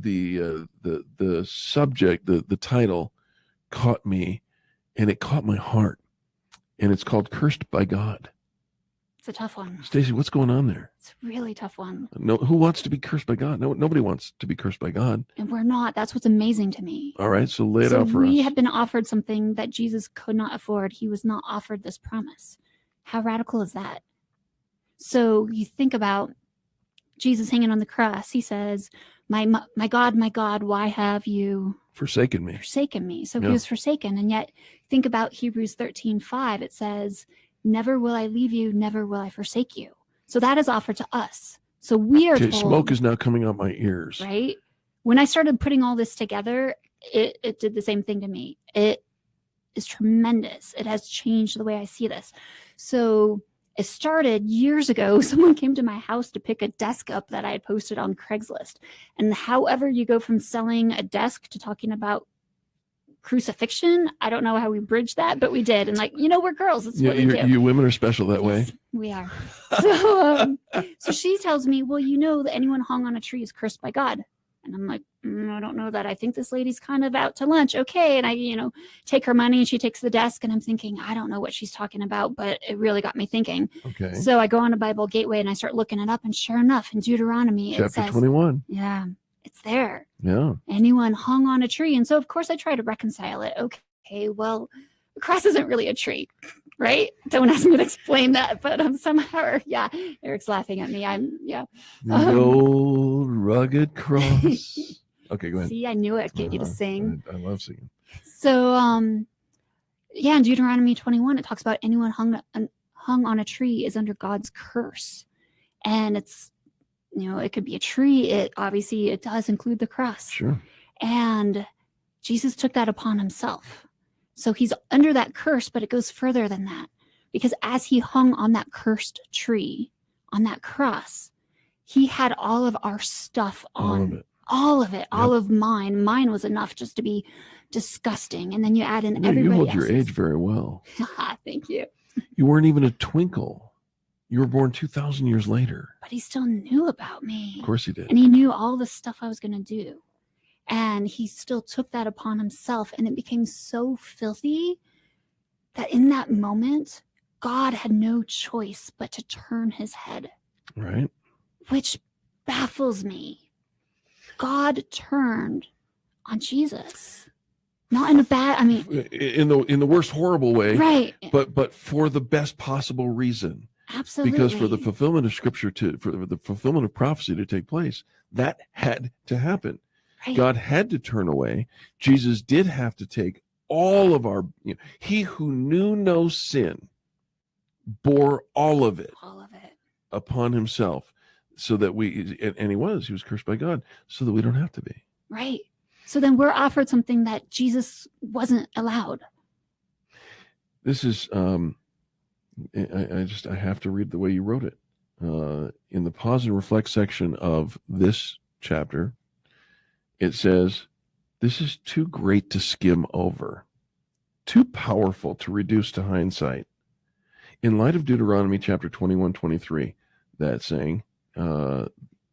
the subject, the title caught me, and it caught my heart, and it's called Cursed by God. It's a tough one. Stacy, what's going on there? It's a really tough one. No, who wants to be cursed by God? No, nobody wants to be cursed by God. And we're not. That's what's amazing to me. All right, so lay it out for us. We have been offered something that Jesus could not afford. He was not offered this promise. How radical is that? So you think about Jesus hanging on the cross. He says, my God, why have you forsaken me? So he was forsaken. And yet think about Hebrews 13:5. It says, never will I leave you, never will I forsake you. So that is offered to us. So we are told, smoke is now coming out my ears. Right? When I started putting all this together, it did the same thing to me. It is tremendous. It has changed the way I see this. So it started years ago. Someone came to my house to pick a desk up that I had posted on Craigslist. And however you go from selling a desk to talking about crucifixion, I don't know how we bridged that, but we did. And we're girls. That's what we do. You women are special that way. We are. So she tells me, well, that anyone hung on a tree is cursed by God. And I'm like, I don't know that. I think this lady's kind of out to lunch. Okay. And I, take her money and she takes the desk. And I'm thinking, I don't know what she's talking about, but it really got me thinking. Okay. So I go on to Bible Gateway and I start looking it up. And sure enough, in Deuteronomy, Chapter it says, 21. Yeah, it's there. Yeah. Anyone hung on a tree. And so, of course, I try to reconcile it. Okay, well, the cross isn't really a tree, right? Don't ask me to explain that, but somehow, yeah, Eric's laughing at me. The old rugged cross. Okay, go ahead. See, I knew I'd get you to sing. I love singing. So, in Deuteronomy 21, it talks about anyone hung on a tree is under God's curse. And it's, it could be a tree. It does include the cross. Sure. And Jesus took that upon himself. So he's under that curse, but it goes further than that. Because as he hung on that cursed tree, on that cross, he had all of our stuff on. All of it. Yep. All of mine. Mine was enough just to be disgusting. And then you add in everybody You hold else's. your age very well. Thank you. You weren't even a twinkle. You were born 2,000 years later. But he still knew about me. Of course he did. And he knew all the stuff I was going to do. And he still took that upon himself. And it became so filthy that in that moment, God had no choice but to turn his head. Right. Which baffles me. God turned on Jesus. Not in a bad, in the worst horrible way. Right. But for the best possible reason. Absolutely. Because for the fulfillment of scripture for the fulfillment of prophecy to take place, that had to happen. Right. God had to turn away. Jesus did have to take all of our, he who knew no sin bore all of it upon himself so that he was cursed by God so that we don't have to be. Right. So then we're offered something that Jesus wasn't allowed. This is, I have to read the way you wrote it. In the pause and reflect section of this chapter, it says, this is too great to skim over, too powerful to reduce to hindsight. In light of Deuteronomy chapter 21:23, that saying,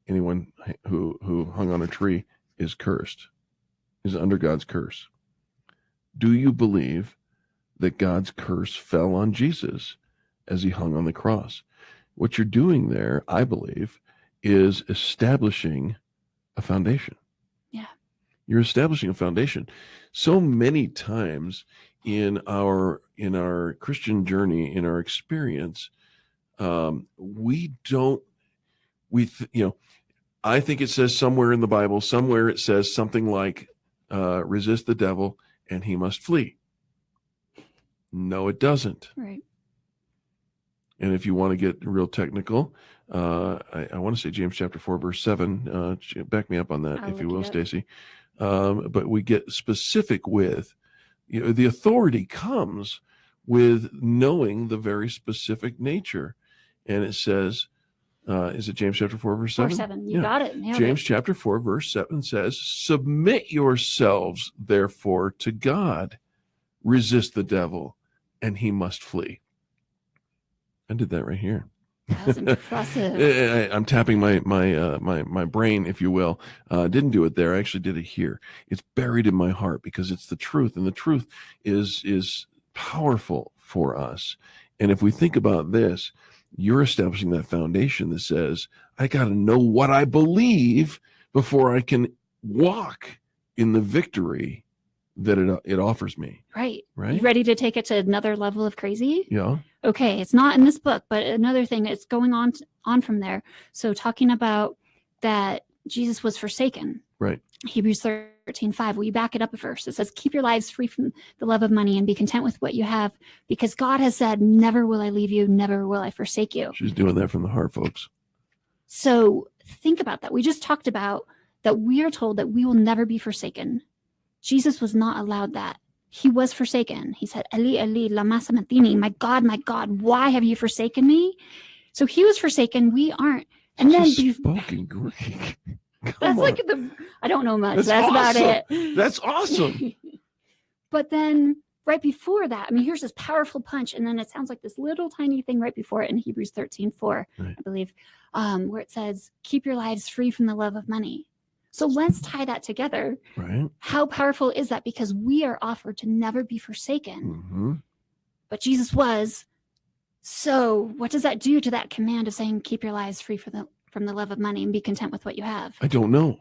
anyone who hung on a tree is cursed, is under God's curse. Do you believe that God's curse fell on Jesus as he hung on the cross? What you're doing there, I believe, is establishing a foundation. Yeah. You're establishing a foundation. So many times in our Christian journey, in our experience, I think it says somewhere in the Bible, somewhere it says something like, resist the devil and he must flee. No, it doesn't. Right. And if you want to get real technical, I want to say James chapter 4, verse 7. Back me up on that, if you will, Stacy. But we get specific with, the authority comes with knowing the very specific nature. And it says, is it James chapter 4, verse 7? 4:7. You got it. James chapter 4, verse 7 says, submit yourselves, therefore, to God. Resist the devil, and he must flee. I did that right here. That was impressive. I'm tapping my brain, if you will. Didn't do it there. I actually did it here. It's buried in my heart because it's the truth, and the truth is powerful for us. And if we think about this, you're establishing that foundation that says, I got to know what I believe before I can walk in the victory that it offers me. Right. Right. You ready to take it to another level of crazy? Yeah. Okay. It's not in this book, but another thing, it's going on from there. So talking about that Jesus was forsaken. Right. Hebrews 13:5. Will you back it up a verse? It says, keep your lives free from the love of money and be content with what you have, because God has said, never will I leave you, never will I forsake you. She's doing that from the heart, folks. So think about that. We just talked about that we are told that we will never be forsaken. Jesus was not allowed that. He was forsaken. He said, Eli, Eli, lama sabachthani, my God, why have you forsaken me? So he was forsaken. We aren't. And then spoken Greek. That's like I don't know much. That's about awesome. it. That's awesome. But then right before that, I mean, here's this powerful punch. And then it sounds like this little tiny thing right before it in Hebrews 13:4, Right. I believe, where it says, keep your lives free from the love of money. So let's tie that together. Right. How powerful is that? Because we are offered to never be forsaken. Mm-hmm. But Jesus was. So what does that do to that command of saying, keep your lives free from the love of money and be content with what you have? I don't know.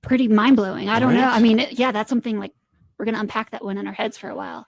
Pretty mind-blowing. I don't know. Right. I mean, yeah, that's something like we're going to unpack that one in our heads for a while.